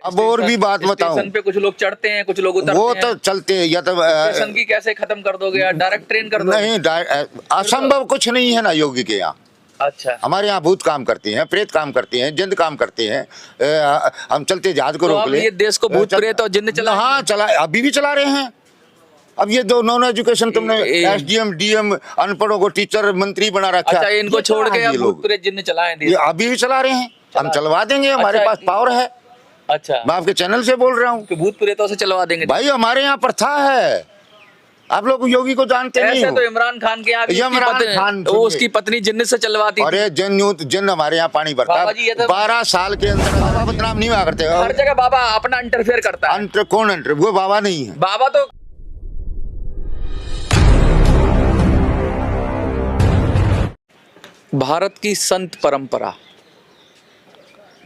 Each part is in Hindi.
अब और भी बात बताऊं, स्टेशन पे कुछ लोग चढ़ते हैं, कुछ लोग उतरते वो हैं। तो चलते हैं या तो स्टेशन की कैसे खत्म कर दोगे यार, डायरेक्ट ट्रेन कर दोगे? नहीं, असंभव कुछ नहीं है ना योगी के यहाँ। अच्छा, हमारे यहाँ भूत काम करते हैं, प्रेत काम करते हैं, जिन्न काम करते हैं। हम चलते जहाज को तो रोक अब ले। ये देश को भूत प्रेत और जिन्न चला? हाँ चला, अभी भी चला रहे हैं। अब ये दो नॉन एजुकेशन तुमने एसडीएम डीएम अनपढ़ों को टीचर मंत्री बना रखा। अच्छा, इनको छोड़ के अब भूत प्रेत जिन्न चलाएं देश? ये अभी भी चला रहे हैं, हम चलवा देंगे, हमारे अच्छा, पास पावर है। अच्छा, मैं आपके चैनल से बोल रहा हूँ कि भूत प्रेतों से चलवा देंगे भाई, हमारे यहाँ प्रथा है। आप लोग योगी को जानते नहीं ऐसे हो। तो इमरान खान के यहाँ भी इमरान खान वो उसकी पत्नी जिन्न से चलवाती थी। अरे जिन हमारे यहाँ पानी भरता बाबा जी, ये तो 12 साल के अंदर बाबा बदनाम नहीं हुआ करते। हर जगह बाबा अपना इंटरफेयर करता है। कौन अंटर? वो बाबा नहीं है। बाबा तो भारत की संत परंपरा,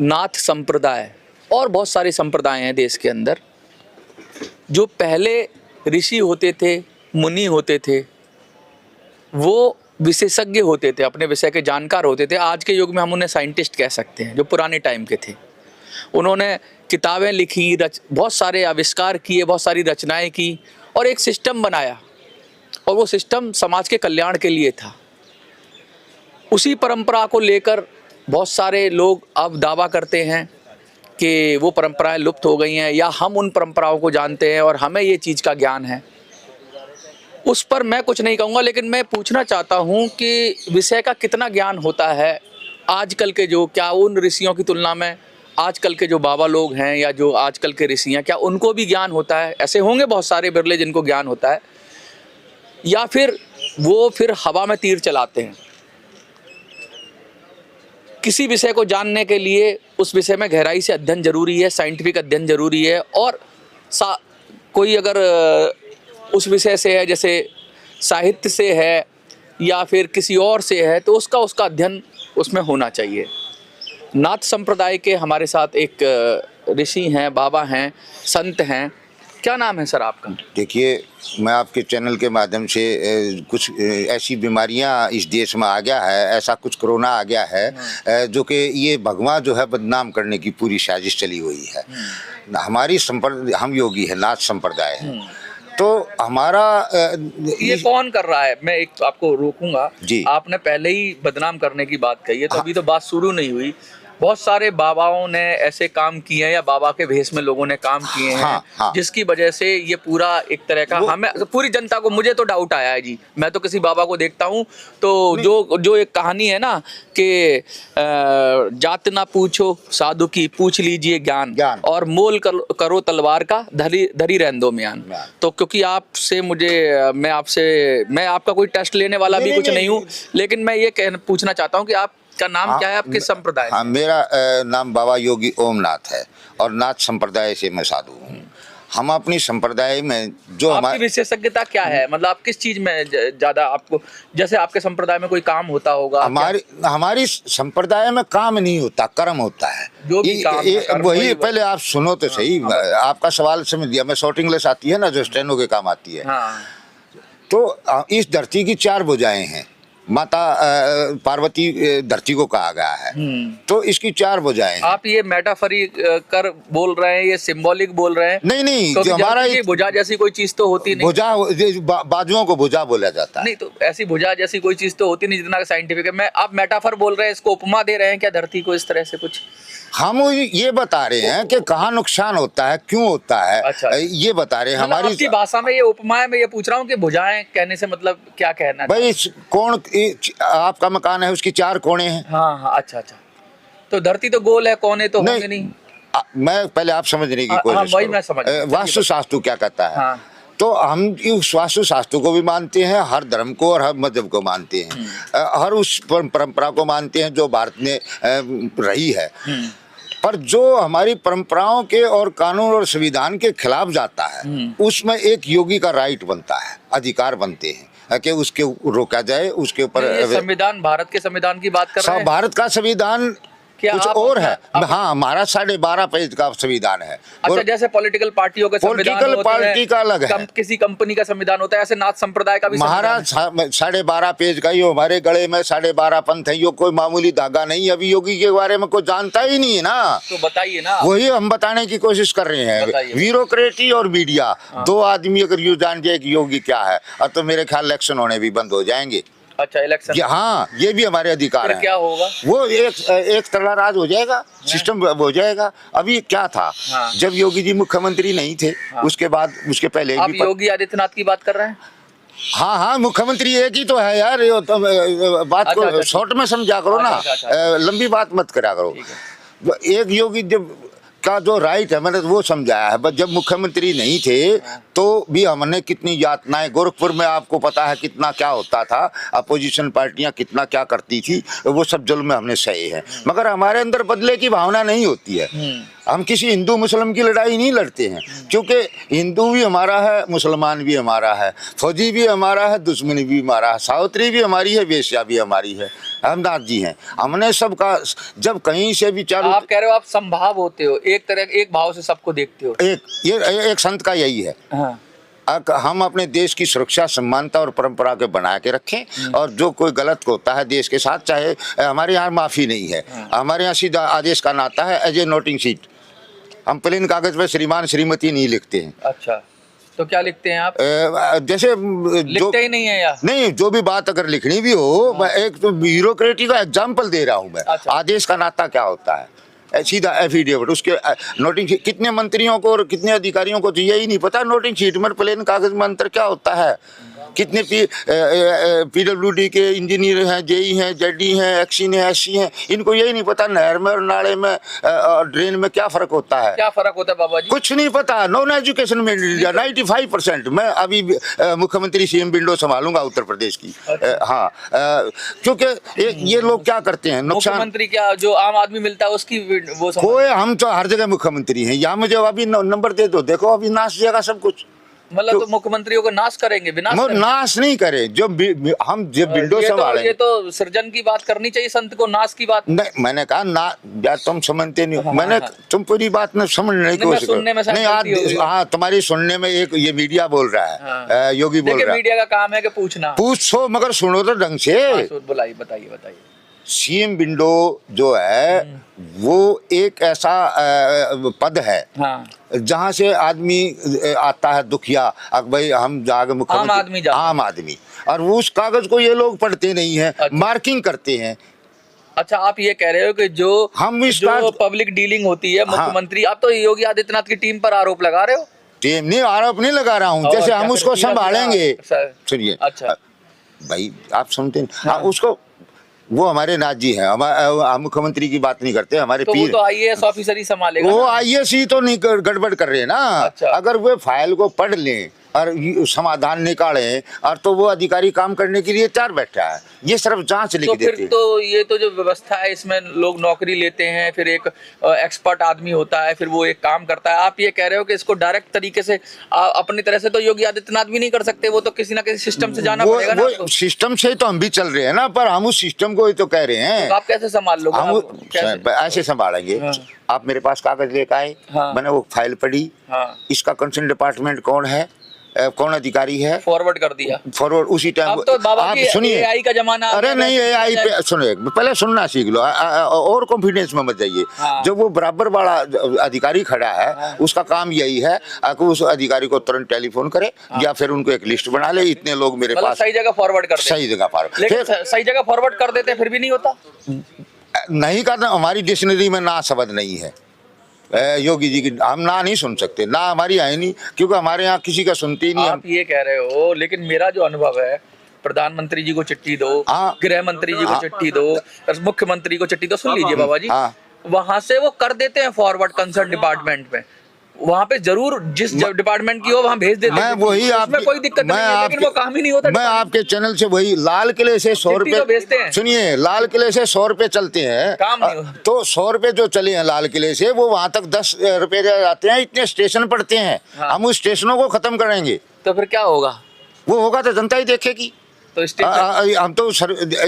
नाथ संप्रदाय और बहुत सारे संप्रदाय हैं देश के अंदर। जो पहले ऋषि होते थे, मुनि होते थे, वो विशेषज्ञ होते थे, अपने विषय के जानकार होते थे। आज के युग में हम उन्हें साइंटिस्ट कह सकते हैं, जो पुराने टाइम के थे। उन्होंने किताबें लिखी, बहुत सारे आविष्कार किए, बहुत सारी रचनाएं की और एक सिस्टम बनाया, और वो सिस्टम समाज के कल्याण के लिए था। उसी परंपरा को लेकर बहुत सारे लोग अब दावा करते हैं कि वो परंपराएं लुप्त हो गई हैं, या हम उन परंपराओं को जानते हैं और हमें ये चीज़ का ज्ञान है। उस पर मैं कुछ नहीं कहूँगा, लेकिन मैं पूछना चाहता हूँ कि विषय का कितना ज्ञान होता है आजकल के, जो क्या उन ऋषियों की तुलना में आजकल के जो बाबा लोग हैं या जो आजकल के ऋषि हैं, क्या उनको भी ज्ञान होता है? ऐसे होंगे बहुत सारे बिरले जिनको ज्ञान होता है, या फिर वो फिर हवा में तीर चलाते हैं। किसी विषय को जानने के लिए उस विषय में गहराई से अध्ययन जरूरी है, साइंटिफिक अध्ययन जरूरी है, और कोई अगर उस विषय से है, जैसे साहित्य से है या फिर किसी और से है, तो उसका अध्ययन उसमें होना चाहिए। नाथ संप्रदाय के हमारे साथ एक ऋषि हैं, बाबा हैं, संत हैं। क्या नाम है सर आपका? देखिए, मैं आपके चैनल के माध्यम से कुछ ऐसी बीमारियां इस देश में आ गया है, ऐसा कुछ कोरोना आ गया है जो कि ये भगवान जो है बदनाम करने की पूरी साजिश चली हुई है। हमारी हम योगी है, नाथ संप्रदाय है, तो हमारा ये कौन कर रहा है? मैं एक आपको रोकूंगा जी। आपने पहले ही बदनाम करने की बात कही है, तो अभी तो बात शुरू नहीं हुई। बहुत सारे बाबाओं ने ऐसे काम किए हैं, या बाबा के भेष में लोगों ने काम किए हैं, हाँ। जिसकी वजह से ये पूरा एक तरह का हमें, पूरी जनता को, मुझे तो डाउट आया है जी। मैं तो किसी बाबा को देखता हूँ तो जो एक कहानी है ना कि जात ना पूछो साधु की, पूछ लीजिए ज्ञान, और मोल करो तलवार का, धरी रहंदो म्यान। तो क्योंकि आपसे मैं आपका कोई टेस्ट लेने वाला भी कुछ नहीं हूँ, लेकिन मैं ये पूछना चाहता हूँ कि आप का नाम क्या है, आप किस संप्रदाय? हाँ, मेरा नाम बाबा योगी ओमनाथ है, और नाथ संप्रदाय से मैं साधु हूँ। हम अपनी संप्रदाय में जो आपकी विशेषज्ञता क्या है? मतलब आप किस चीज में ज्यादा, आपको जैसे आपके संप्रदाय में कोई काम होता होगा? हमारी संप्रदाय में काम नहीं होता, कर्म होता है। जो भी काम वही पहले आप सुनो तो सही। आपका सवाल समझ लिया मैं। शॉर्टिंग लेस आती है ना, जो स्टेनो के काम आती है। तो इस धरती की 4 भुजाएं हैं। माता पार्वती धरती को कहा गया है, तो इसकी 4 भुजाएं। आप ये मेटाफरी कर बोल रहे हैं, ये सिंबॉलिक बोल रहे हैं? नहीं, तो जो हमारा भुजा जैसी कोई चीज तो होती नहीं। भुजा, बाजुओं को भुजा बोला जाता है। नहीं, तो ऐसी भुजा जैसी कोई चीज तो होती नहीं जितना साइंटिफिक है। आप मेटाफर बोल रहे हैं, इसको उपमा दे रहे हैं क्या धरती को इस तरह से कुछ? हम ये बता रहे हैं कि कहाँ नुकसान होता है, क्यों होता है। अच्छा। ये बता रहे हैं हमारी आपकी भाषा में। ये उपमा है, मैं ये पूछ रहा हूँ कि भुजाएं कहने से मतलब क्या कहना है? भाई, कौन आपका मकान है, उसकी 4 कोने हैं। हाँ, अच्छा। तो धरती तो गोल है, कोने तो होंगे नहीं। मैं पहले आप समझने की कोशिश करो। वास्तु शास्त्र क्या कहता है? तो हम इस वास्तु शास्त्र को भी मानते हैं, हर धर्म को और हर मजहब को मानते हैं, हर उस परंपरा को मानते हैं जो भारत में रही है। पर जो हमारी परंपराओं के और कानून और संविधान के खिलाफ जाता है, उसमें एक योगी का राइट बनता है, अधिकार बनते हैं कि उसके रोका जाए, उसके ऊपर। संविधान, भारत के संविधान की बात कर रहे हैं? भारत का संविधान क्या कुछ आप और है। हाँ, हमारा 12.5 पेज का संविधान है। अच्छा, जैसे पॉलिटिकल पार्टियों के संविधान पॉलिटिकल होते हैं, पार्टी का अलग है, किसी कंपनी का संविधान होता है, ऐसे नाथ संप्रदाय का भी महाराज 12.5 पेज का। यो हमारे गले में 12.5 पंथ है, यो कोई मामूली धागा नहीं। अभी योगी के बारे में कोई जानता ही नहीं है ना, तो बताइए ना। वही हम बताने की कोशिश कर रहे हैं। ब्यूरोक्रेटी और मीडिया, दो आदमी अगर यूँ जान जाए कि योगी क्या है, और तो मेरे ख्याल इलेक्शन होने भी बंद हो जाएंगे। अच्छा, इलेक्शन, हाँ, ये भी हमारे अधिकार है। क्या होगा? वो एक तरह राज हो जाएगा, सिस्टम हो जाएगा। अभी क्या था, जब योगी जी मुख्यमंत्री नहीं थे, उसके बाद उसके पहले आप योगी आदित्यनाथ की बात कर रहे हैं? हाँ हाँ, मुख्यमंत्री एक ही तो है यार। तो बात को शॉर्ट में समझा करो ना, लंबी बात मत करा करो। एक योगी जब का जो राइट है, मैंने वो समझाया है। बस जब मुख्यमंत्री नहीं थे तो भी हमने कितनी यातनाएं, गोरखपुर में आपको पता है कितना क्या होता था, अपोजिशन पार्टियां कितना क्या करती थी, वो सब जुल्म हमने सहे हैं। मगर हमारे अंदर बदले की भावना नहीं होती है। हम किसी हिंदू मुस्लिम की लड़ाई नहीं लड़ते हैं, क्योंकि हिंदू भी हमारा है, मुसलमान भी हमारा है, फौजी भी हमारा है, दुश्मनी भी हमारा है, सावित्री भी हमारी है, वेश्या भी हमारी है, हमदास जी हैं। हमने सबका, जब कहीं से भी चालू, आप कह रहे हो आप संभाव होते हो, एक भाव से सबको देखते हो। एक संत का यही है। हाँ। हम अपने देश की सुरक्षा, सम्मानता और परंपरा के बना के रखें, और जो कोई गलत होता है देश के साथ, चाहे हमारे यहाँ माफी नहीं है, हमारे यहाँ सीधा आदेश का नाता है, एज ए नोटिंग सीट। हम प्लेन कागज पे श्रीमान श्रीमती नहीं लिखते हैं। अच्छा, तो क्या लिखते हैं आप? जैसे लिखते ही नहीं है यार। नहीं, जो भी बात अगर लिखनी भी हो, मैं एक तो ब्यूरोक्रेटी का एग्जाम्पल दे रहा हूँ मैं। अच्छा। आदेश का नाता क्या होता है, सीधा एफिडेविट, उसके नोटिंग शीट। कितने मंत्रियों को और कितने अधिकारियों को तो यही नहीं पता नोटिंग शीट में प्लेन कागज में अंतर क्या होता है। कितने पीडब्ल्यूडी के इंजीनियर हैं, जेई हैं, जेडी हैं, एक्सी हैं, एससी हैं, इनको यही नहीं पता नहर में और नाले में और ड्रेन में क्या फर्क होता है। क्या फर्क होता है बाबा जी? कुछ नहीं पता। नॉन एजुकेशन में 95%। मैं अभी मुख्यमंत्री सीएम विंडो संभालूंगा उत्तर प्रदेश की। हाँ, क्योंकि ये लोग क्या करते हैं, नुकसान। मुख्यमंत्री क्या, जो आम आदमी मिलता है उसकी वो कोई, हम तो हर जगह मुख्यमंत्री हैं। यहाँ मुझे अभी नंबर दे दो, देखो अभी नाश जाएगा सब कुछ। मतलब तो मुख्यमंत्रियों को नाश करेंगे, नाश नहीं करें। जो हम जब विंडो संभालेंगे, ये तो सृजन की बात करनी चाहिए, संत को नाश की बात नहीं। मैंने कहा ना, या तुम समझते नहीं हो। मैंने तुम पूरी बात में समझने की कोशिश करो। नहीं आज, हाँ, तुम्हारी सुनने में एक ये मीडिया बोल रहा है, योगी बोल रहा है। मीडिया का काम है कि पूछो, मगर सुनो तो ढंग से। बताइए। सीएम विंडो जो है वो एक ऐसा पद है, जहाँ से आदमी आता है, दुखिया, भाई हम जाके मुख्यमंत्री, आम आदमी, और वो उस कागज को ये लोग पढ़ते नहीं है। अच्छा। मार्किंग करते हैं। अच्छा, आप ये कह रहे हो कि जो पब्लिक डीलिंग होती है, मुख्यमंत्री, आप तो योगी आदित्यनाथ की टीम पर आरोप लगा रहे हो। टीम नहीं, आरोप नहीं लगा रहा हूँ। जैसे हम उसको संभालेंगे, सुनिए। अच्छा भाई, आप सुनते नहीं। हाँ, उसको, वो हमारे नाथ जी हैं, हम मुख्यमंत्री की बात नहीं करते। हमारे तो पीर, वो तो आईएएस ऑफिसर ही संभालेगा। वो आईएएस ही तो नहीं गड़बड़ कर रहे ना। अच्छा। अगर वो फाइल को पढ़ लें और समाधान निकालें, और तो वो अधिकारी काम करने के लिए तैयार बैठा है। ये सिर्फ जांच लिख देते हैं। तो ये तो जो व्यवस्था है, इसमें लोग नौकरी लेते हैं, फिर एक एक्सपर्ट आदमी होता है, फिर वो एक काम करता है। आप ये कह रहे हो कि इसको डायरेक्ट तरीके से अपनी तरह से तो योगी आदित्यनाथ भी नहीं कर सकते, वो तो किसी ना किसी सिस्टम से जाना पड़ेगा ना। वो सिस्टम से तो हम भी चल रहे हैं ना, पर हम उस सिस्टम को ही तो कह रहे हैं। तो आप कैसे संभाल लोगे? हम ऐसे संभालेंगे। आप मेरे पास कागज लेकर आए, मैंने वो फाइल पढ़ी, इसका कंसर्न डिपार्टमेंट कौन है, कौन अधिकारी है, फॉरवर्ड कर दिया। फॉरवर्ड उसी टाइम। तो आप सुनिए, एआई का जमाना। अरे नहीं, एआई पे सुनिए, पहले सुनना सीख लो और कॉन्फिडेंस में मत जाइए। जब वो बराबर वाला अधिकारी खड़ा है, उसका काम यही है कि उस अधिकारी को तुरंत टेलीफोन करे, या फिर उनको एक लिस्ट बना ले, इतने लोग मेरे पास, सही जगह फॉरवर्ड कर, सही जगह फॉरवर्ड। लेकिन सही जगह फॉरवर्ड कर देते फिर भी नहीं होता। नहीं करना, हमारी डिक्शनरी में ना शब्द नहीं है योगी जी की। हम ना नहीं सुन सकते, ना हमारी है नहीं, क्योंकि हमारे यहाँ किसी का सुनते ही नहीं। आप ये कह रहे हो, लेकिन मेरा जो अनुभव है, प्रधानमंत्री जी को चिट्ठी दो, गृह मंत्री जी को चिट्ठी दो, मुख्यमंत्री को चिट्ठी दो, सुन लीजिए बाबा जी, वहां से वो कर देते हैं फॉरवर्ड कंसर्न डिपार्टमेंट में। वहाँ पे जरूर जिस डिपार्टमेंट की हो वहाँ भेज देते हैं। मैं वही उसमें कोई दिक्कत नहीं है, लेकिन वो काम ही नहीं होता। मैं आपके चैनल से वही, लाल किले से 100 रुपए भेजते हैं। सुनिए, लाल किले से 100 रुपए चलते हैं, काम नहीं होता। तो 100 रुपए जो चले हैं लाल किले से, वो वहाँ तक 10 रुपए जाते हैं। इतने स्टेशन पड़ते हैं। हम उस स्टेशनों को खत्म करेंगे तो फिर क्या होगा? वो होगा तो जनता ही देखेगी। तो स्टेशन हम तो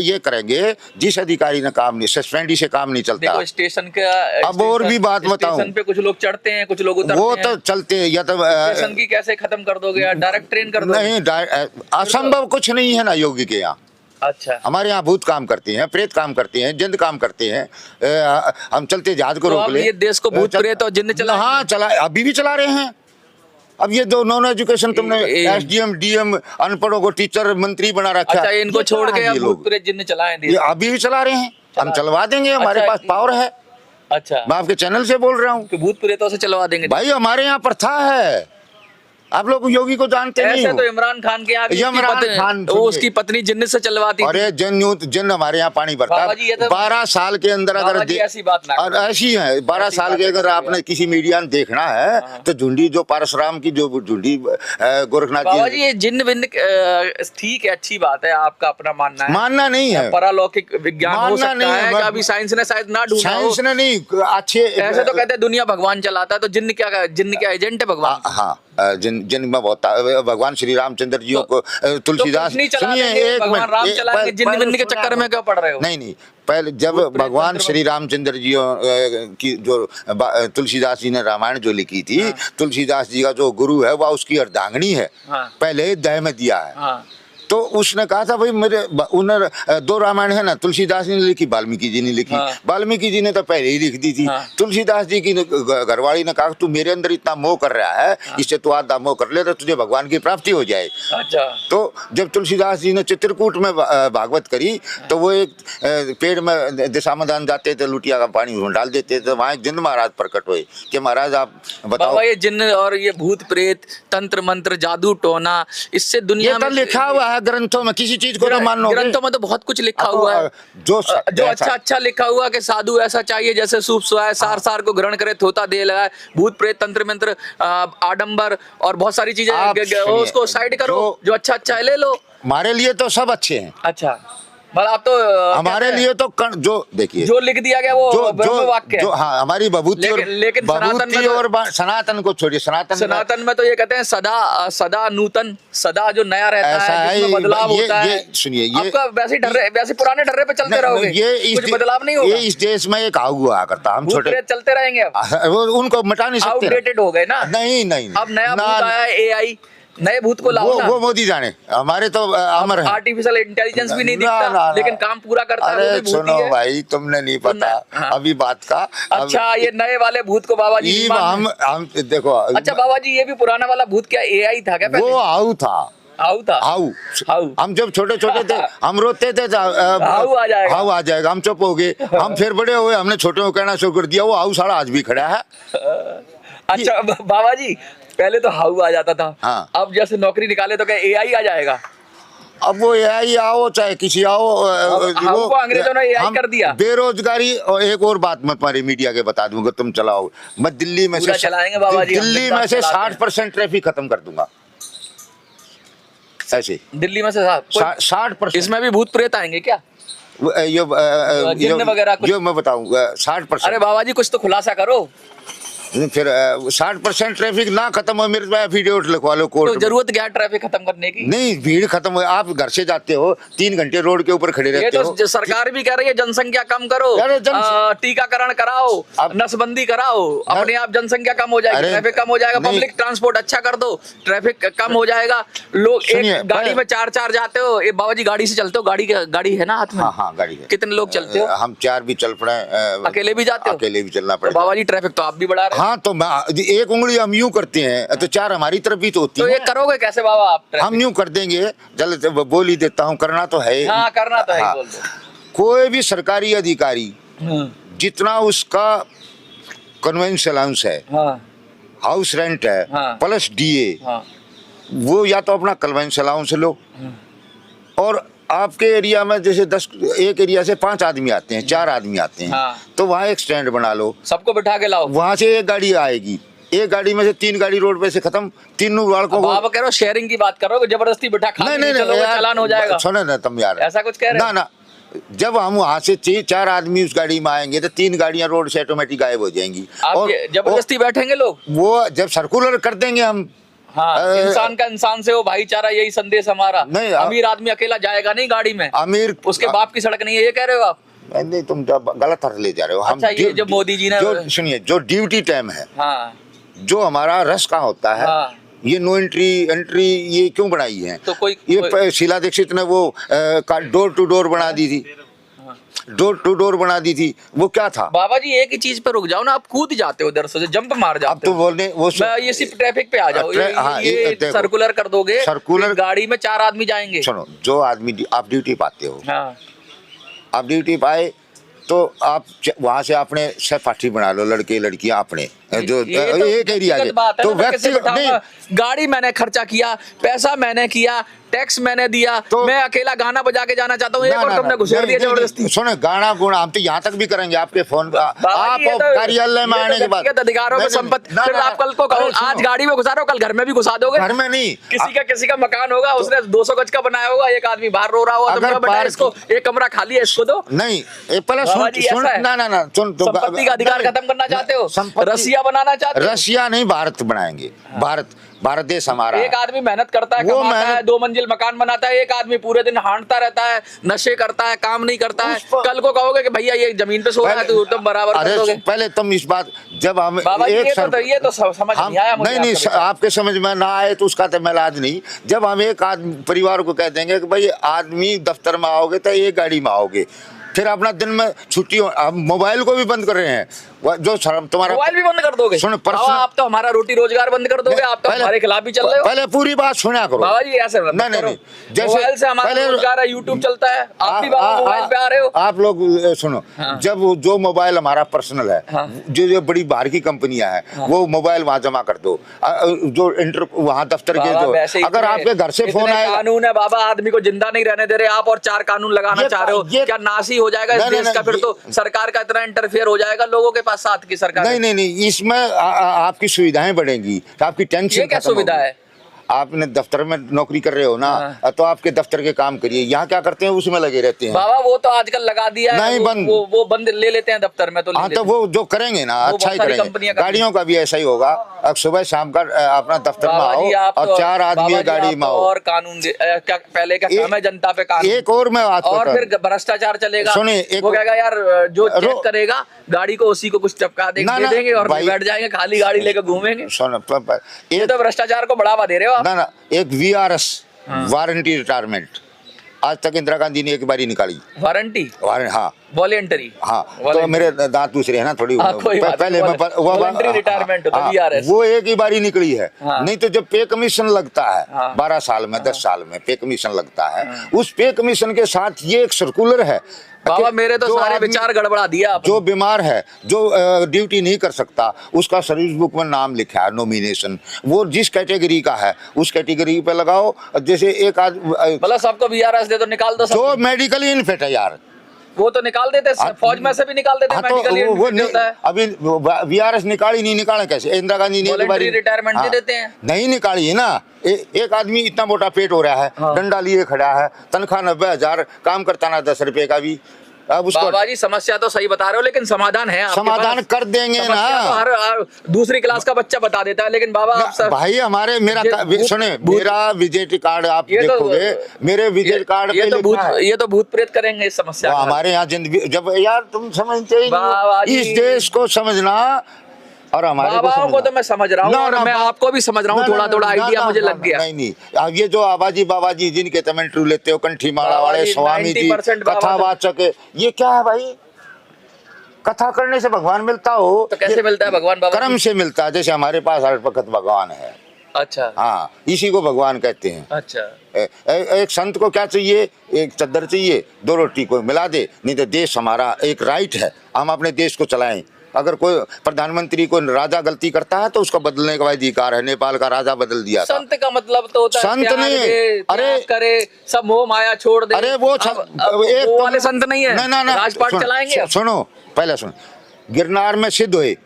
ये करेंगे, जिस अधिकारी ने काम नहीं, सस्पेंडी से काम नहीं चलता। देखो स्टेशन का, अब और भी बात बताऊं, स्टेशन पे कुछ लोग चढ़ते हैं, कुछ लोग उतरते वो हैं, तो चलते हैं, या तो स्टेशन की कैसे खत्म कर दोगे यार, डायरेक्ट ट्रेन कर दोगे? नहीं, असंभव कुछ नहीं है ना योगी के यहाँ। अच्छा, हमारे यहाँ भूत काम करते हैं, प्रेत काम करते हैं, जिंद काम करते हैं। हम चलते जहाज को रोक ले। ये देश को भूत प्रेत और जिन्न चला, हाँ चला, अभी भी चला रहे हैं। अब ये दो नॉन एजुकेशन तुमने एसडीएम डीएम अनपढ़ों को टीचर मंत्री बना रखा। अच्छा, इनको छोड़ के भूत प्रेत जिन्न चलाएं, ये अभी भी चला रहे हैं, हम चलवा देंगे, हमारे पास पावर है। अच्छा, मैं आपके चैनल से बोल रहा हूँ कि भूत प्रेतों से चलवा देंगे भाई, हमारे यहाँ प्रथा है। आप लोग योगी को जानते नहीं हो। तो इमरान खान के यहाँ उसकी पत्नी जिन्न से चलवाती। अरे जिन्न हमारे यहाँ पानी भरता है। 12 साल के अंदर अगर ऐसी बात ना, और ऐसी है 12 साल के अगर आपने किसी मीडिया में देखना है तो झुंडी जो परशुराम की जो झुंडी गोरखनाथ बाबा जी, ये जिन्न विन्न ठीक है, अच्छी बात है, आपका अपना मानना है। मानना नहीं है, परालौकिक विज्ञान हो सकता है, अभी साइंस ने शायद ना ढूंढा हो। साइंस ने नहीं, अच्छे ऐसे तो कहते हैं दुनिया भगवान चलाता है, तो जिन्न क्या एजेंट है भगवान? हाँ, जिन में बहुत भगवान श्री रामचंद्र जी को तुलसीदास, सुनिए एक मिनट, जिन्न के चक्कर में क्यों पड़ रहे हो? नहीं, पहले जब भगवान श्री रामचंद्र जी की जो तुलसीदास जी ने रामायण जो लिखी थी, तुलसीदास जी का जो गुरु है वह उसकी अर्धांगिनी है, पहले दह में दिया है। तो उसने कहा था भाई मेरे उन्हें 2 रामायण है ना, तुलसीदास जी ने लिखी, वाल्मीकि जी ने लिखी। वाल्मीकि जी ने तो पहले ही लिख दी थी। तुलसीदास जी की घरवाली ने कहा तू मेरे अंदर इतना मोह कर रहा है, इससे तू आधा मोह कर ले तो तुझे भगवान की प्राप्ति हो जाए। अच्छा। तो जब तुलसीदास जी ने चित्रकूट में भागवत करी तो वो एक पेड़ में दिशामदान जाते थे, लुटिया का पानी डाल देते थे, वहाँ एक जिन्न महाराज प्रकट हुए कि महाराज आप बताओ। ये जिन्न और ये भूत प्रेत, तंत्र मंत्र, जादू टोना, इससे दुनिया में लिखा हुआ है ग्रंथों में, किसी चीज को तो मान लो। ग्रंथों में तो बहुत कुछ लिखा हुआ है, जो अच्छा लिखा हुआ कि साधु ऐसा चाहिए जैसे सूप सुहाए, सार को ग्रहण करे, थोता दे लगाए, भूत प्रेत तंत्र मंत्र आडंबर और बहुत सारी चीजें, उसको साइड करो, जो अच्छा है ले लो। हमारे लिए तो सब अच्छे हैं। अच्छा, आप तो हमारे लिए तो जो देखिए जो लिख दिया गया वो ब्रह्म वाक्य है। हाँ, हमारी बभूति लेकिन सनातन को छोड़िए, सनातन में तो ये कहते हैं सदा नूतन, सदा जो नया रहता है, जिसमें बदलाव होता है। सुनिए, ये आपका वैसे पुराने ढर्रे पे चलते रहोगे, ये कुछ बदलाव नहीं होगा। ये इस देश में एक हुआ करता, हम छोटे चलते रहेंगे, अब उनको मिटा नहीं सकते, आउटडेटेड हो गए ना। नहीं, अब नया भूत आया है, AI, नए भूत को लाओ ना। वो मोदी जाने, हमारे तो अमर है। आर्टिफिशियल इंटेलिजेंस भी नहीं दिखता, लेकिन काम पूरा करता है। अरे सुनो भाई, तुमने नहीं पता अभी बात का। अच्छा, ये नए वाले भूत को बाबा जी हम देखो। अच्छा बाबा जी, ये भी पुराना वाला भूत क्या AI था क्या पहले? वो आऊ था। हाउ हम जब छोटे थे हम रोते थे हाउ आ जाएगा, हम चुप हो गए। हम फिर बड़े हुए, हमने छोटे को कहना शुरू कर दिया, वो हाउ साड़ा आज भी खड़ा है। अच्छा बाबा जी, पहले तो हाउ आ जाता था, अब जैसे नौकरी निकाले तो क्या AI आ जाएगा? अब वो AI आओ चाहे किसी आओ, वो अंग्रेजों ने AI कर दिया। बेरोजगारी। और एक और बात मैं तुम्हारी मीडिया के बता दूंगा, तुम चलाओ, मैं दिल्ली में से चलाएंगे बाबा जी, दिल्ली में से 60% ट्रैफिक खत्म कर दूंगा। ऐसे दिल्ली में से 60%। इसमें भी भूत प्रेत आएंगे क्या? जो मैं बताऊंगा 60%। अरे बाबा जी, कुछ तो खुलासा करो। फिर 60% ट्रैफिक ना खत्म हो, मेरे पास एफिडेविट लिखवा लो कोर्ट। तो जरूरत क्या है ट्रैफिक खत्म करने की? नहीं, भीड़ खत्म हो, आप घर से जाते हो 3 घंटे रोड के ऊपर खड़े रहते हो। सरकार भी कह रही है जनसंख्या कम करो, टीकाकरण कराओ, नसबंदी कराओ, अपने आप जनसंख्या कम हो जाएगी, ट्रैफिक कम हो जाएगा, पब्लिक ट्रांसपोर्ट अच्छा कर दो, ट्रैफिक कम हो जाएगा। लोग एक गाड़ी में 4 जाते हो, बाबा जी गाड़ी से चलते हो, गाड़ी है ना हाथ में? हाँ, गाड़ी है। कितने लोग चलते हो? हम 4 भी चल पड़े, अकेले भी जाते हो? अकेले भी चलना पड़ेगा। बाबा जी ट्रैफिक तो आप भी बढ़ा रहे हैं। हाँ, तो एक उंगली हम यूं करते हैं तो 4 हमारी तरफ भी तो होती है। तो ये करोगे कैसे बाबा आप? हम यूं कर देंगे, जल्द बोल ही देता हूँ, करना तो है। हाँ, करना तो है, बोल दो। कोई भी सरकारी अधिकारी जितना उसका कन्वेंस अलाउंस है, हाउस रेंट है, प्लस DA, वो या तो अपना कन्वेंस अलाउंस लो, और आपके एरिया में जैसे 10 एक एरिया से 5 आदमी आते हैं, 4 आदमी आते हैं, तो वहाँ एक स्टैंड बना लो, सबको बिठा के लाओ। वहाँ से एक गाड़ी आएगी, एक गाड़ी में से 3 गाड़ी रोड पे से खत्म, तीनों लड़कों को। आप कह रहे हो शेयरिंग की बात करो, जबरदस्ती बिठा खा नहीं, चालान हो जाएगा। सुनो ना तुम यार, ऐसा कुछ कह रहे हो? ना, जब हम वहाँ से 4 आदमी उस गाड़ी में आएंगे तो 3 गाड़ियाँ रोड से ऑटोमेटिक गायब हो जाएंगी। और जबरदस्ती बैठेंगे लोग, वो जब सर्कुलर कर देंगे हम, हाँ, इंसान का इंसान से हो भाईचारा, यही संदेश हमारा। नहीं, अमीर आदमी अकेला जाएगा नहीं गाड़ी में, अमीर उसके बाप की सड़क नहीं है, ये कह रहे हो आप? नहीं, तुम गलत अर्थ ले जा रहे हो। अच्छा, ये जो मोदी जी ने जो सुनिए, जो ड्यूटी टाइम है, हाँ, जो हमारा रस का होता है, हाँ, ये नो एंट्री ये क्यों बनाई है? तो ये शीला दीक्षित ने वो डोर टू डोर बना दी थी, डोर टू डोर बना दी थी, वो क्या था? बाबा जी एक ही चीज पे रुक जाओ ना, आप कूद जाते हो उधर से, जंप मार जाते हो। अब तो बोलने वो ये सिर्फ ट्रैफिक पे आ जाओ, हाँ, ये सर्कुलर कर दोगे, सर्कुलर गाड़ी में 4 आदमी जाएंगे। सुनो, जो आदमी आप ड्यूटी पाते हो, हाँ, आप ड्यूटी पाए तो आप वहां से अपने सहपाठी बना लो, लड़के लड़कियां अपने जो एक एरिया है, तो व्यक्ति नहीं, गाड़ी मैंने खर्चा किया, पैसा मैंने किया, टैक्स मैंने दिया, तो मैं अकेला गाना बजा के जाना चाहता हूँ, एक और तुमने घुसेड़ दिया जबरदस्ती। सुनो, गाना गुण हम तो यहाँ तक भी करेंगे आपके फोन, आप कार्यालय में आने के बाद अधिकारों में संपत्ति, फिर आप कल को आज गाड़ी में घुसा रहे हो, कल घर में भी घुसा दोगे। घर में नहीं, किसी का मकान होगा, उसने 200 गज का बनाया होगा, एक आदमी बाहर रो रहा होगा, तो बेटा इसको एक कमरा खाली है, इसको दो। नहीं, पहले सुन, ना सुन, संपत्ति का अधिकार खत्म करना चाहते हो, रसिया बनाना चाहते हो? रसिया नहीं, भारत बनाएंगे। भारत देश हमारा। एक आदमी मेहनत करता है, कमाता है, 2 मंजिल मकान बनाता है, एक आदमी पूरे दिन हांटता रहता है, नशे करता है, काम नहीं करता है, कल को कहोगे कि भैया ये जमीन पे सो रहा है, तो तुम बराबर कर दोगे। पहले तुम इस बात, जब हम ये तो समझ नहीं आया मुझे। नहीं, आपके समझ में ना आए तो उसका तो मैं इलाज नहीं। जब हम एक आदमी परिवार को कह देंगे कि भाई आदमी दफ्तर में आओगे तो एक गाड़ी में आओगे, फिर अपना दिन में छुट्टी, अब मोबाइल को भी बंद कर रहे हैं, जो तुम्हारा मोबाइल भी बंद कर दोगे। सुनो, आप तो हमारा रोटी रोजगार बंद कर दोगे, आप तो हमारे खिलाफ भी चल रहे हो। पहले पूरी बात सुना करो बाबा जी, ऐसे नहीं, जैसे मोबाइल से हमारा रोजगार है, यूट्यूब चलता है, आप भी मोबाइल पे आ रहे हो। आप लोग सुनो, जब जो मोबाइल हमारा पर्सनल है, जो बड़ी बाहर की कंपनियां हैं, वो मोबाइल वहां जमा कर दो, जो इंटर वहां दफ्तर के जो, अगर आपके घर से फोन आए, कानून है बाबा, आदमी को जिंदा नहीं रहने दे रहे आप, और 4 कानून लगाना चाह रहे हो, क्या नासी हो जाएगा इस देश का? फिर तो सरकार का इतना इंटरफेयर हो जाएगा, लोगों के पास साथ की सरकार। नहीं, इसमें आपकी सुविधाएं बढ़ेंगी, आपकी टेंशन क्या सुविधा है? आपने दफ्तर में नौकरी कर रहे हो ना, तो आपके दफ्तर के काम करिए। यहाँ क्या करते हैं, उसमें लगे रहते हैं। बाबा वो तो आजकल लगा दिया है, नहीं बंद, वो बंद ले लेते हैं दफ्तर में, तो हाँ, तो वो जो करेंगे ना अच्छा ही करेंगे। गाड़ियों का भी ऐसा ही होगा, अब सुबह शाम का अपना दफ्तर में आओ और 4 आदमी गाड़ी में आओ। और कानून क्या पहले का काम है, जनता पे कानून। एक और मैं बात, और फिर भ्रष्टाचार चलेगा। सुनिए, वो कहेगा यार जो चेक करेगा गाड़ी को, उसी को कुछ टपका देंगे और बैठ जाएंगे, खाली गाड़ी लेकर घूमेंगे। ये तो भ्रष्टाचार को बढ़ावा दे रहे हो आप। ना, एक VRS, वारंटी रिटायरमेंट, आज तक इंदिरा गांधी ने एक बारी निकाली। वारंटी? हाँ, वॉलेंटरी। हाँ, तो मेरे दांत दूसरे हैं ना थोड़ी, पहले वॉलेंटरी रिटायरमेंट, वो एक ही बारी निकली है। नहीं तो जब पे कमीशन लगता है 12 साल में, 10 साल में पे कमीशन लगता है, उस पे कमीशन के साथ ये एक सर्कुलर है। बाबा मेरे तो सारे विचार गड़बड़ा दिया आपने। जो बीमार है, जो ड्यूटी नहीं कर सकता, उसका सर्विस बुक में नाम लिखा है, नॉमिनेशन, वो जिस कैटेगरी का है उस कैटेगरी पे लगाओ। जैसे एक मतलब सबको VRS दे दो, निकाल दो। जो मेडिकली इनफिट है यार, वो तो निकाल देते, फौज में से भी निकाल देते। अभी VRS निकाली नहीं, निकाले कैसे? इंदिरा गांधी ने रिटायरमेंट दे देते हैं, नहीं निकाली है ना। एक आदमी इतना मोटा पेट हो रहा है, डंडा लिए खड़ा है, तनख्वाह 90,000, काम करता ना 10 रुपए का भी। अब उसको बाबा जी समस्या तो सही बता रहे हो, लेकिन समाधान है, समाधान कर देंगे ना। तो हर दूसरी क्लास का बच्चा बता देता है, लेकिन बाबा आप भाई हमारे सुने, मेरा विजिट कार्ड आप देखोगे, मेरे विजिट कार्ड ये तो भूत प्रेत करेंगे इस समस्या। हमारे यहाँ जिंदगी, जब यार तुम समझते ही इस देश को समझना, और हमारे बाबाओं को तो मैं समझ रहा हूँ, और मैं आपको भी समझ रहा हूँ, थोड़ा आइडिया मुझे लग गया। नहीं, अब ये जो आबाजी बाबा जी जिनके तुम इंटरव्यू लेते हो, कंठी माड़ा वाले, स्वामी जी, कथावाचक, ये क्या है भाई? कथा करने से भगवान मिलता हो तो कैसे मिलता है भगवान? बाबा कर्म से मिलता है। जैसे हमारे पास हर वक्त भगवान है। अच्छा, हाँ, इसी को भगवान कहते हैं। अच्छा, एक संत को क्या चाहिए? एक चद्दर चाहिए, 2 रोटी को मिला दे, नहीं तो देश हमारा एक राइट है, हम अपने देश को चलाएं। अगर कोई प्रधानमंत्री को राजा गलती करता है तो उसको बदलने का अधिकार है। नेपाल का राजा बदल दिया था। संत का मतलब तो होता है संत नहीं, अरे करे सब मोह माया छोड़ दे। अरे वो एक वाले संत नहीं है, ना, राजपाट चलाएंगे। सुनो, पहले सुन, गिरनार में सिद्ध हुए,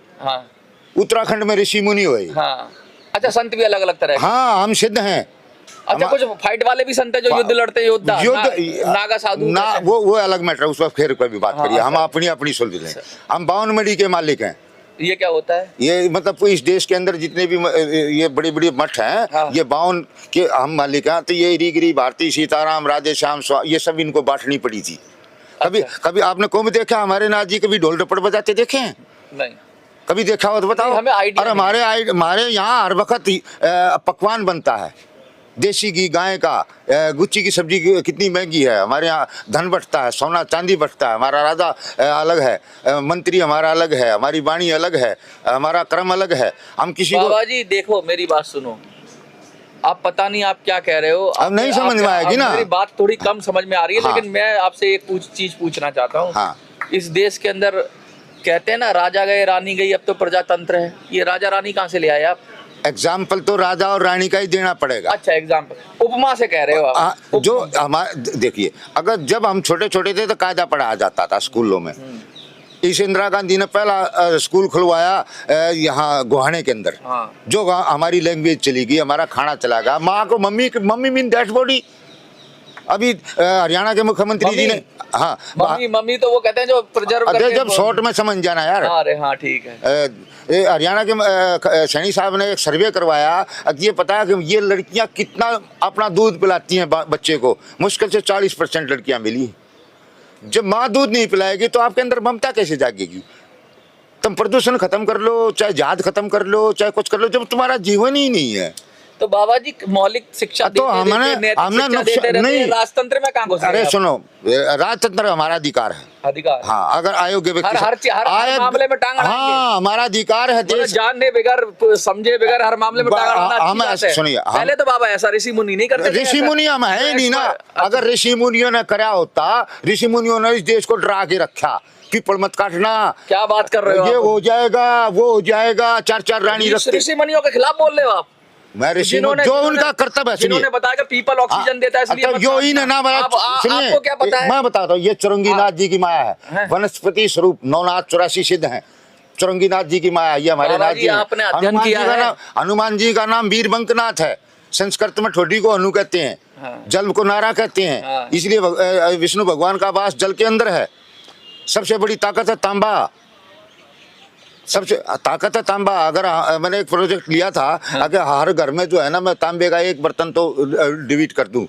उत्तराखंड में ऋषि मुनि हुए। अच्छा, संत भी अलग अलग तरह। हाँ, हम सिद्ध हैं। अच्छा, कुछ फाइट वाले भी संत है जो युद्ध लड़ते हैं, योद्धा, नागा साधु ना, वो अलग मैटर, उस पर फिर कोई भी बात करिए। हम अपनी सुन लें। हम 52 मड़ी के मालिक हैं। ये क्या होता है? ये मतलब इस देश के अंदर जितने भी ये बड़े बड़े मठ हैं, हाँ। ये 52 के हम मालिक हैं, तो ये रीगिरी, भारती, सीताराम, राधे श्याम, ये सब इनको बांटनी पड़ी थी। कभी कभी आपने कौन देखा हमारे नाथ जी कभी ढोल रपट बजाते देखे हैं? नहीं। कभी देखा हो तो बताओ। हमें आइडिया और हमारे यहाँ हर वक्त पकवान बनता है, देसी घी, गाय का, गुच्ची की सब्जी कितनी महंगी है, हमारे यहाँ धन बटता है, सोना चांदी बटता है, हमारा राजा अलग है, मंत्री हमारा अलग है, हमारी वाणी अलग है, हमारा क्रम अलग है। हम किसी को बाबा जी देखो मेरी बात सुनो, आप पता नहीं आप क्या कह रहे हो, अब नहीं समझ में आएगी ना, मेरी बात थोड़ी कम समझ में आ रही है। हाँ। लेकिन मैं आपसे एक चीज पूछना चाहता हूँ। हाँ। इस देश के अंदर कहते हैं ना, राजा गए रानी गई, अब तो प्रजातंत्र है। ये राजा रानी कहाँ से ले आए आप? एग्जाम्पल तो राजा और रानी का ही देना पड़ेगा। अच्छा, एग्जाम्पल उपमा से कह रहे हो आप? जो हमारे देखिए, अगर जब हम छोटे छोटे थे तो कायदा पढ़ाया जाता था स्कूलों में। इस इंदिरा गांधी ने पहला स्कूल खुलवाया यहाँ गोहाने के अंदर। हाँ। जो हमारी लैंग्वेज चली गई, हमारा खाना चला गया, माँ को मम्मी मीन डैश बॉडी। अभी हरियाणा के मुख्यमंत्री जी ने, हाँ मम्मी तो वो कहते हैं जो प्रिजर्व करते हैं, जब शॉर्ट में समझ जाना यार। अरे हाँ ठीक है। हरियाणा के सैनी साहब ने एक सर्वे करवाया, ये पता है कि ये लड़कियां कितना अपना दूध पिलाती हैं बच्चे को, मुश्किल से 40% लड़कियां मिली। जब माँ दूध नहीं पिलाएगी तो आपके अंदर ममता कैसे जागेगी? तुम प्रदूषण खत्म कर लो, चाहे जहाज खत्म कर लो, चाहे कुछ कर लो, जब तुम्हारा जीवन ही नहीं है। तो बाबा जी मौलिक शिक्षा तो हमने नहीं, राजतंत्र में कहाँ घुस गए? अरे सुनो, राजतंत्र हमारा अधिकार है। अधिकार? हाँ, अगर अयोग्य व्यक्ति हर मामले में टांग, हाँ हमारा अधिकार है। देश जानने बगैर समझे बगैर हर मामले में टांग। सुनिए, पहले तो बाबा ऐसा ऋषि मुनि नहीं करते। ऋषि मुनि हम है नहीं ना। अगर ऋषि मुनियों ने करा होता, ऋषि मुनियों ने इस देश को डरा के रखा कि पड़ मत काटना। क्या बात कर रहे हो? ये हो जाएगा, वो हो जाएगा, 4 रानी रखते। ऋषि मुनियों के खिलाफ बोल रहे हो आप? मैं ऋषि जो उनका कर्तव्य है, जिन्होंने बताया कि पीपल ऑक्सीजन देता है, इसलिए यो ही ना सुनिए, आपको क्या पता है? मैं बताता हूँ, ये चुरंगीनाथ जी की माया है, वनस्पति स्वरूप 984 सिद्ध हैं। चुरंगीनाथ जी की माया, ये हमारे नाथ जी। आपने अध्ययन किया है? हनुमान जी का नाम वीर बंकनाथ है, संस्कृत में ठोडी को हनु कहते हैं, जल को नारा कहते हैं, इसलिए विष्णु भगवान का वास जल के अंदर है। सबसे बड़ी ताकत है तांबा, सबसे ताकत है तांबा। अगर मैंने एक प्रोजेक्ट लिया था, अगर हर घर में जो है ना, मैं तांबे का एक बर्तन तो डिलीट कर दूं।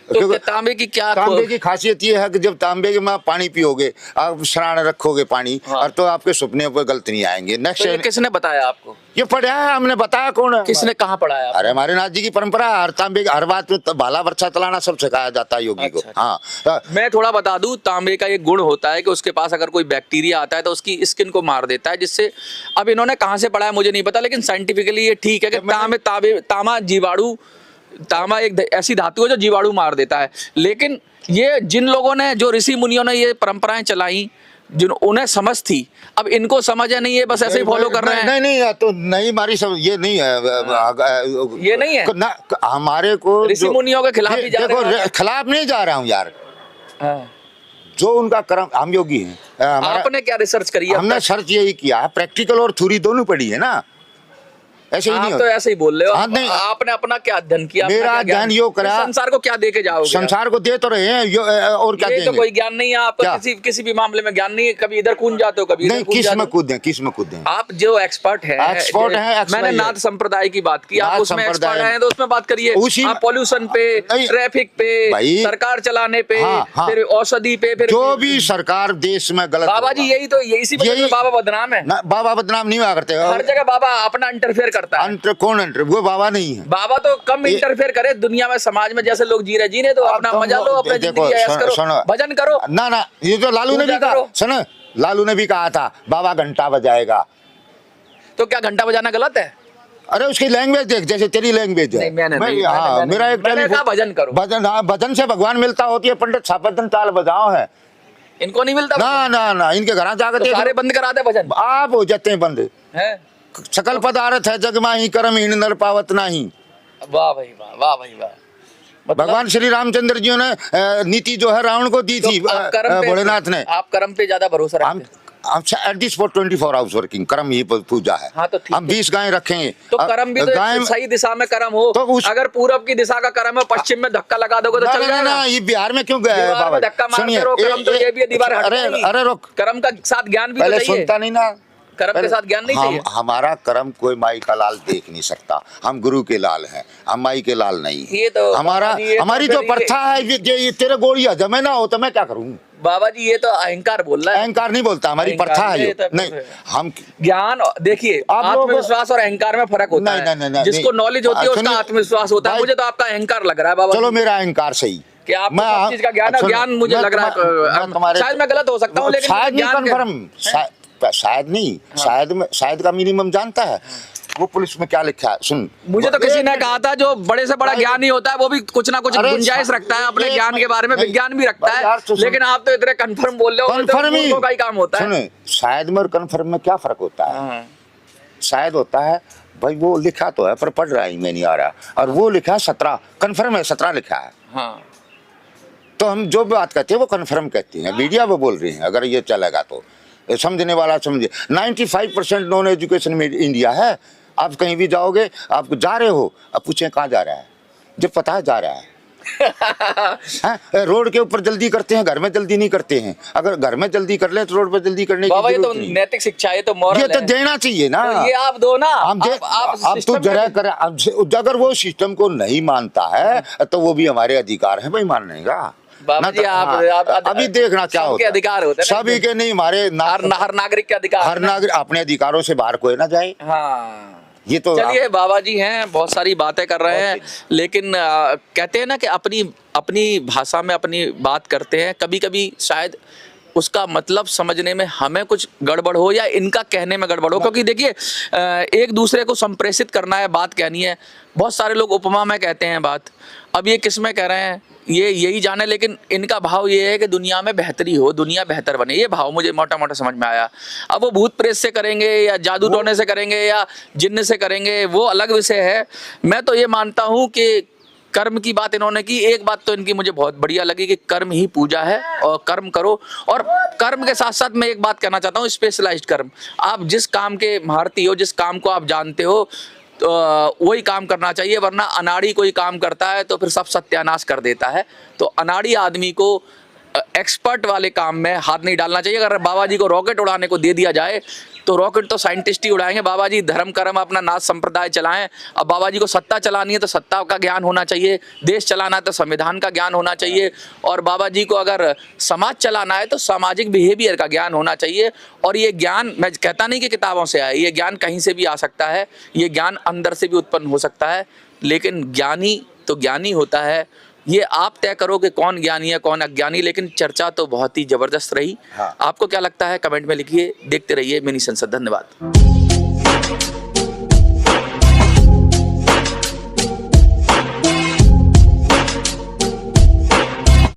तो तांबे की क्या, तांबे की खासियत ये है कि जब तांबे के में पानी पियोगे, आप स्नान रखोगे पानी, और तो आपके सपने पर गलत नहीं आएंगे। नेक्स्ट तो किसने बताया आपको? ये पढ़ा है हमने, बताया कौन है? किसने कहाँ पढ़ाया? अरे हमारे नाथ जी की परंपरा, हर तांबे हर बात में भाला वर्षा तलाना सब सिखाया जाता है योगी को। हाँ, मैं थोड़ा बता दूं, तांबे का एक गुण होता है कि उसके पास अगर कोई बैक्टीरिया आता है तो उसकी स्किन को मार देता है, जिससे, अब इन्होंने कहाँ से पढ़ा है मुझे नहीं पता, लेकिन साइंटिफिकली ये ठीक है कि तांबा एक ऐसी धातु है जो जीवाणु मार देता है। लेकिन ये जिन लोगों ने, जो ऋषि मुनियों ने ये परंपराएं चलाई, जिन उन्हें समझ थी, अब इनको समझ है नहीं, ये बस ऐसे ही फॉलो कर रहे हैं। नहीं तो नहीं, हमारी सब ये नहीं है, ये नहीं है ना, हमारे को ऋषि मुनियों के खिलाफ ही जा रहे हैं। खिलाफ नहीं जा रहा हूँ यार, जो उनका कर्म, हम योगी हैं। आपने क्या रिसर्च करी है? हमने सर्च यही किया, प्रैक्टिकल और थ्योरी दोनों पढ़ी है ना, ऐसे ही नहीं तो ऐसे ही बोल रहे हो। हाँ, नहीं, आपने अपना क्या अध्ययन किया? मेरा ज्ञान यो करा, संसार को क्या दे के जाओगे? संसार को दे तो रहे हैं, और क्या देंगे? तो कोई ज्ञान नहीं है आपका, किसी भी मामले में ज्ञान नहीं है। कभी इधर कूद जाते हो, कभी नहीं, किस में कूदें? आप जो एक्सपर्ट हैं, मैंने नाथ संप्रदाय की बात की, आप उसमें एक्सपर्ट हैं तो उसमें बात करिए। आप पॉल्यूशन पे, ट्रैफिक पे, सरकार चलाने पे, फिर औषधि पे, फिर जो भी सरकार देश में गलत। बाबा जी यही तो, इसी वजह से बाबा बदनाम है। बाबा बदनाम नहीं हुआ करते, हर जगह बाबा अपना इंटरफेयर करता है। कौन वो बाबा नहीं है। बाबा तो कम इंटरफेयर करे दुनिया में, समाज में जैसे लोग जी रहे, जीने तो अपना मजा लो, अपने जिंदगी ऐश करो, भजन करो ना। ये तो लालू ने भी कहा, सुनो, लालू ने भी कहा था बाबा घंटा बजाएगा। तो क्या घंटा बजाना गलत है? अरे उसकी लैंग्वेज देख, जैसे तेरी लैंग्वेज है। मेरा एक भजन करो, भजन से भगवान मिलता होती है। पंडित छापन ताल बजाओ है, इनको नहीं मिलता ना, इनके घर जाकर सारे बंद करा दे भजन, आप हो जाते हैं बंद है। सकल पदार्थ है जग माही, कर्म हीन नर पावत नहीं। वाह भाई वाह, वाह भाई वाह। भगवान श्री रामचंद्र जी ने नीति जो है रावण को दी थी, भोलेनाथ ने। आप कर्म पे ज्यादा भरोसा रखते हैं? At this for 24 hours working, कर्म ही पूजा है। हाँ, तो हम 20 गाय रखेंगे तो कर्म भी तो सही दिशा में कर्म हो। तो अगर पूरब की दिशा का कर्म है, पश्चिम में धक्का लगा दोगे तो चल जाएगा। ये बिहार में क्यों गए बाबा? धक्का मारते रहो, कर्म तो ये भी दीवार हट जाएगी। अरे रुक, कर्म का साथ ज्ञान भी तो चाहिए। सुनता नहीं ना, कर्म के साथ ज्ञान नहीं चाहिए? हमारा कर्म कोई माई का लाल देख नहीं सकता, हम गुरु के लाल हैं, हम माई के लाल नहीं। ये तो हमारी जो प्रथा है, ये तेरे गोली हजम ना हो तो मैं क्या करूँ? बाबा जी ये तो अहंकार बोल रहा है। अहंकार नहीं बोलता, हमारी प्रथा है ये। नहीं, हम ज्ञान देखिए, आत्मविश्वास और अहंकार में फर्क होता है। नहीं, जिसको नॉलेज होती है उसका आत्मविश्वास होता है। मुझे तो आपका अहंकार लग रहा है बाबा। चलो मेरा अहंकार सही कि आपको सब चीज का ज्ञान है। ज्ञान मुझे लग रहा है, शायद मैं गलत हो सकता हूँ, लेकिन शायद नहीं कन्फर्म, शायद नहीं, शायद का मिनिमम जानता है वो पुलिस में क्या लिखा है? सुन, मुझे तो किसी ने कहा था जो बड़े से बड़ा ज्ञान ही होता है वो भी कुछ ना कुछ गुंजाइश रखता है अपने ज्ञान के बारे में, विज्ञान भी रखता है। लेकिन आप तो इतने कंफर्म बोल रहे हो, कंफर्म का ही काम होता है। सुने, शायद में और कंफर्म में क्या फर्क होता है? शायद होता है भाई वो लिखा तो है पर पढ़ रहा ही मैं नहीं आ रहा, और वो लिखा है 17, कंफर्म है 17 लिखा है। हाँ, तो हम जो बात कहते हैं वो कंफर्म कहते हैं, मीडिया वो बोल रही है। अगर ये चलेगा तो समझने वाला समझे। 95% नॉन एजुकेशन में इंडिया है। आप कहीं भी जाओगे, आप जा रहे हो, अब पूछे कहाँ जा रहा है, जब पता है जा रहा है। रोड के ऊपर जल्दी करते हैं, घर में जल्दी नहीं करते हैं। अगर घर में जल्दी कर ले तो रोड पर जल्दी करने की जरूरत नहीं। नैतिक शिक्षा है तो मोरल ये तो देना चाहिए ना। तो ये आप दो ना, आप तो जरा कर, अगर वो सिस्टम को नहीं मानता है तो वो भी हमारे अधिकार है भाई मानने का। बाबा जी आप अभी देखना क्या होता है। अधिकार होते हैं सभी के नहीं, हमारे हर नागरिक के अधिकार, हर नागरिक अपने अधिकारों से बाहर कोई ना जाए। हाँ, ये तो चलिए बाबा जी हैं, बहुत सारी बातें कर रहे हैं, लेकिन कहते हैं ना कि अपनी भाषा में अपनी बात करते हैं, कभी कभी शायद उसका मतलब समझने में हमें कुछ गड़बड़ हो या इनका कहने में गड़बड़ हो। क्योंकि देखिए एक दूसरे को संप्रेषित करना है, बात कहनी है। बहुत सारे लोग उपमा में कहते हैं बात, अब ये किस में कह रहे हैं ये यही जाने, लेकिन इनका भाव ये है कि दुनिया में बेहतरी हो, दुनिया बेहतर बने। ये भाव मुझे मोटा मोटा समझ में आया। अब वो भूत प्रेत से करेंगे या जादू टोने से करेंगे या जिन्न से करेंगे, वो अलग विषय है। मैं तो ये मानता हूँ कि कर्म की बात इन्होंने की, एक बात तो इनकी मुझे बहुत बढ़िया लगी कि कर्म ही पूजा है और कर्म करो। और कर्म के साथ साथ मैं एक बात कहना चाहता हूँ, स्पेशलाइज्ड कर्म। आप जिस काम के महारती हो, जिस काम को आप जानते हो, तो वही काम करना चाहिए, वरना अनाड़ी कोई काम करता है तो फिर सब सत्यानाश कर देता है। तो अनाड़ी आदमी को एक्सपर्ट वाले काम में हाथ नहीं डालना चाहिए। अगर बाबा जी को रॉकेट उड़ाने को दे दिया जाए तो रॉकेट तो साइंटिस्ट ही उड़ाएंगे। बाबा जी धर्म कर्म अपना नाथ संप्रदाय चलाएं। अब बाबा जी को सत्ता चलानी है तो सत्ता का ज्ञान होना चाहिए, देश चलाना है तो संविधान का ज्ञान होना चाहिए, और बाबा जी को अगर समाज चलाना है तो सामाजिक बिहेवियर का ज्ञान होना चाहिए। और ये ज्ञान मैं कहता नहीं कि किताबों से आए, ये ज्ञान कहीं से भी आ सकता है, ये ज्ञान अंदर से भी उत्पन्न हो सकता है। लेकिन ज्ञानी तो ज्ञानी होता है, ये आप तय करो कि कौन ज्ञानी है कौन अज्ञानी। लेकिन चर्चा तो बहुत ही जबरदस्त रही। हाँ। आपको क्या लगता है कमेंट में लिखिए। देखते रहिए मिनी संसद। धन्यवाद।